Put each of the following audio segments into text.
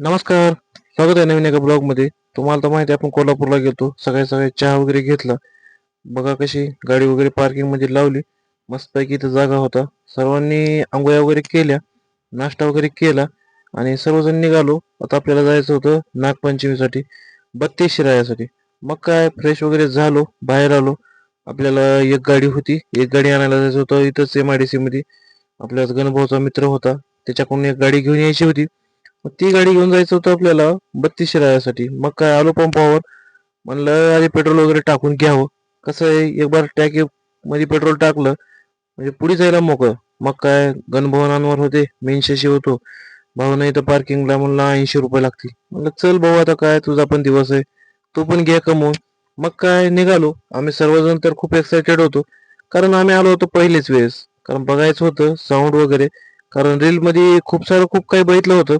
नमस्कार. स्वागत आहे नवीन एका ब्लॉग मध्ये. तुम्हाला तर माहिती आहे आपण कोल्हापूरला गेलो. सकाळी सकाळी चहा वगैरे घेतला. बघा कशी गाडी वगैरे पार्किंग मध्ये लावली. मस्तपैकी इथं जागा होता. सर्वांनी आंघोळ्या वगैरे केल्या, नाश्ता वगैरे केला आणि सर्वजण निघालो. आता आपल्याला जायचं होतं नागपंचमीसाठी, 32 शिरायासाठी. मग काय फ्रेश वगैरे झालो, बाहेर आलो. आपल्याला एक गाडी होती, एक गाडी आणायला जायचं होतं इथंच MIDC मध्ये. आपल्या गणभाऊचा मित्र होता, त्याच्याकडून एक गाडी घेऊन यायची होती. मग ती गाडी घेऊन जायचं होतं आपल्याला 32 राहायसाठी. मग काय आलो पंपावर, म्हणलं आधी पेट्रोल वगैरे टाकून घ्यावं. कसं आहे, एक बार टॅकी मध्ये पेट्रोल टाकलं म्हणजे पुढे जायला मोकळं. मग काय गणभवनांवर होते, मेनशेशी होतो. भाऊन इथं पार्किंगला म्हणलं 80 रुपये लागतील. म्हणलं चल भाऊ, आता काय तुझा पण दिवस आहे, तू पण घे कमवून. मग काय निघालो आम्ही सर्वजण. तर खूप एक्साइटेड होतो, कारण आम्ही आलो होतो पहिलेच वेळेस. कारण बघायचं होतं साऊंड वगैरे, कारण रील मध्ये खूप काही बघितलं होतं,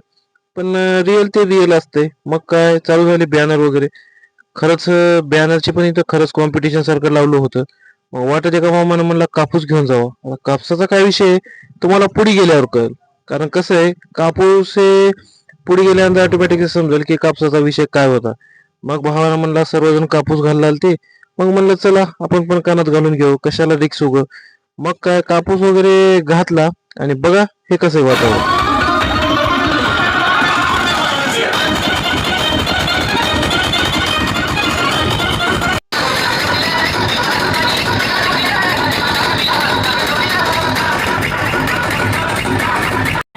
पण रिअल ते रिअल असते. मग काय चालू झाले बॅनर वगैरे. खरंच बॅनरची पण इथं खरंच कॉम्पिटिशन सारखं लावलं होतं. मग वाटत एका मामानं म्हणला कापूस घेऊन जावा. आता कापसाचा काय विषय आहे, तुम्हाला पुढे गेल्यावर कळेल. कारण कसं आहे, कापूस हे पुढे गेल्यानंतर ऑटोमॅटिकली समजेल की कापसाचा विषय काय होता. मग भावानं म्हणला सर्वजण कापूस घालायला ते. मग म्हणलं चला आपण पण कानात घालून घेऊ, कशाला रिक्स उग. मग काय कापूस वगैरे घातला आणि बघा हे कसं आहे वातावरण.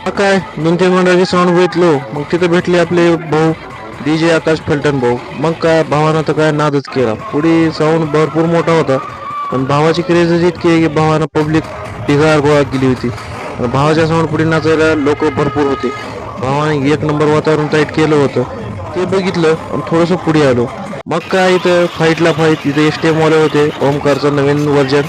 मग काय 2-3 मंडळाची साऊंड भेटलो. मग तिथे भेटले आपले भाऊ DJ आकाश फलटण भाऊ. मग काय भावानं तर काय नादच केला. पुढे साऊंड भरपूर मोठा होता, पण भावाची क्रेजच इतकी आहे की भावानं पब्लिक ढिगार गोळा केली होती. आणि भावाच्या साऊंड पुढे नाचायला लोक भरपूर होते. भावाने एक नंबर वातावरण टाईट केलं होतं. ते बघितलं आणि थोडंसं पुढे आलो. मग काय इथं फाईटला फाईट, इथे STM वाले होते, ओमकारचं नवीन वर्जन.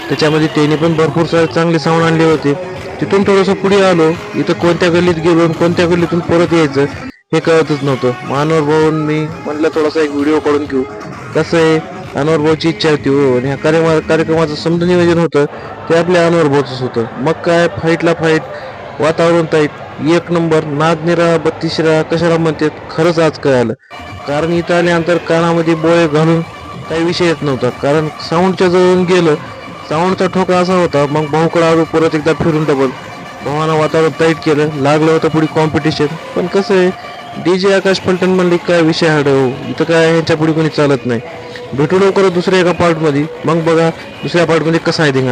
त्याच्यामध्ये त्यांनी पण भरपूर चांगले साऊंड आणले होते. तिथून थोडंसं पुढे आलो. इथं कोणत्या गल्लीत गेलो आणि कोणत्या गल्लीतून परत यायचं हे कळतच नव्हतं. मग अनवर भाऊन मी म्हटलं थोडासा एक व्हिडिओ काढून घेऊ. कसं आहे, अनवर भाऊची इच्छा होती हो, आणि ह्या कार्यक्रमाचं समजा नियोजन होतं ते आपल्या अनवर भाऊचंच होतं. मग काय फाईटला फाईट, वातावरण टाईट, एक नंबर नाद निरा 32 कशाला म्हणतात खरंच आज कळालं. कारण इथं आल्यानंतर कानामध्ये बोळे घालून काही विषय येत नव्हता, कारण साऊंडच्या जवळून गेलं. साऊंडचा ठोका असा होता. मग भाऊकडे आलो परत एकदा फिरून डबल. भावानं वातावरण टाईट केलं, लागलं होतं पुढे कॉम्पिटिशन. पण कसं आहे, DJ आकाश फलटण म्हणले काय विषय हाडव, इथं काय ह्यांच्या पुढे कोणी चालत नाही. भेटू लवकर दुसऱ्या एका पार्टमध्ये. मग बघा दुसऱ्या पार्टमध्ये कसा आहे धिंगाणा.